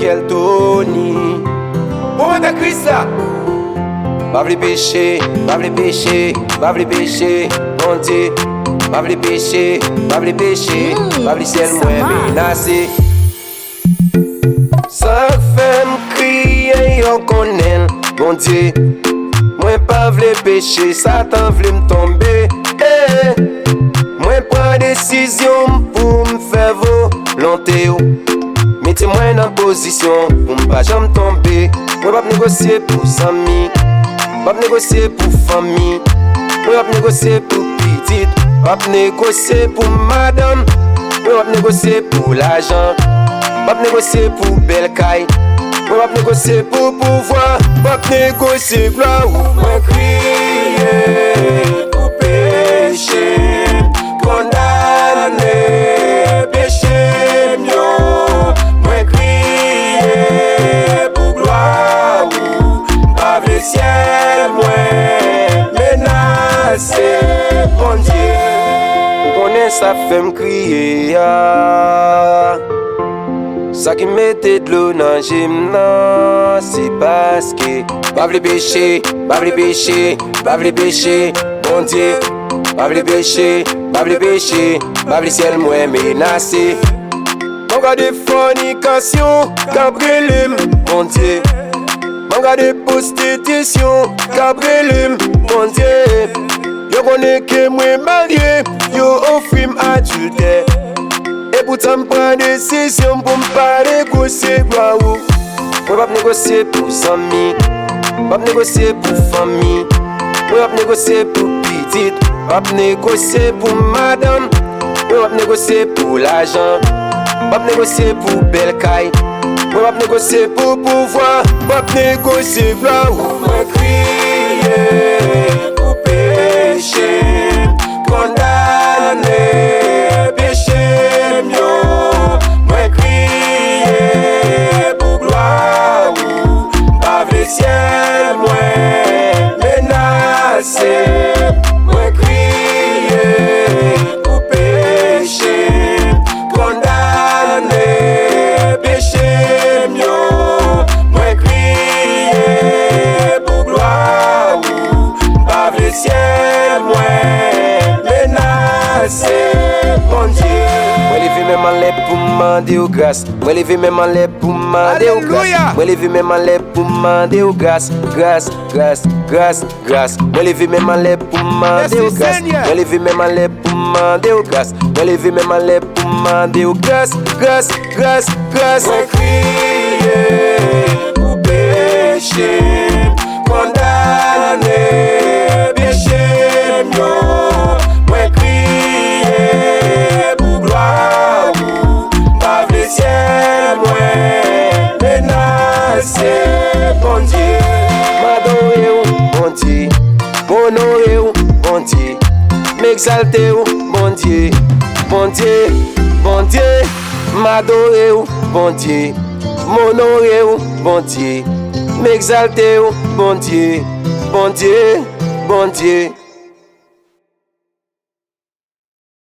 Michael Tony. Pour ta Christ là. Pas vle péché, pas vle péché, pas vle péché, mon Dieu. Pas vle péché, pas vle péché, pas vle ciel moins menacé. Ça fait m'crier yo connaît, mon Dieu. Moi pas vle péché, Satan vle m'tomber. Moi prends décision pour m'faire volonté. Mettez-moi dans position pour m'pas jamais tomber. Moi pas négocier pour amis. Pas négocier pour famille, pas négocier pour petite, pas négocier pour madame, pas négocier pour l'argent, pas négocier pour belle caille, pas négocier pour pouvoir, pas négocier gloire ou moi crier pour péché, condamné, péché mieux, moi crier pour gloire ou pas le ciel. Bon Dieu, on connaît ça fait m'crier. Ça qui mettait de l'eau dans gymnase, c'est parce que pas vle péché, pas vle péché, pas vle péché, bon Dieu, pas vle péché, pas vle péché, pas vle ciel moins menacé. Mon gars de fornication, Gabriel, bon Dieu. Mon gars de prostitution, Gabriel, mon Dieu. Yo connais que moi marié, yo offre m'adultère. Et pourtant m'prends décision pour m'pas négocier gloire. Moi pas négocier pour amis, pas négocier pour famille, moi pas négocier pour petite, pas négocier pour madame, moi pas négocier pour l'argent, pas négocier pour belle caille, moi pas négocier pour pouvoir, pas négocier gloire. Moi crier pour péché, condamné, péché mieux, moi crier pour gloire, pas le ciel, moi menacé, moi crier pour péché, condamné, péché mieux, moi crier pour gloire, pas le ciel, moi menacé, bon Dieu. Moi lever même en l'air pour demander aux grâce. Moi lever même en l'air pour demander aux grâce. Moi lever même en l'air pour demander aux grâce. Grâce, grâce, grâce, grâce. Moi lever même en l'air pour demander aux grâce. Moi lever même en l'air pour demander aux grâce. Moi lever même en l'air pour demander aux grâce. Grâce, grâce, grâce. Moi crier pour péché, condamné, péché mieux. Moi crier pour gloire, pas le ciel, moi menacé, bon Dieu. M'adorer, bon Dieu. M'honorer, bon Dieu. M'exalter, bon Dieu. Bon Dieu, bon Dieu. M'adorer, bon Dieu. M'honorer, bon Dieu. M'exalter, bon Dieu. Bon Dieu, bon Dieu.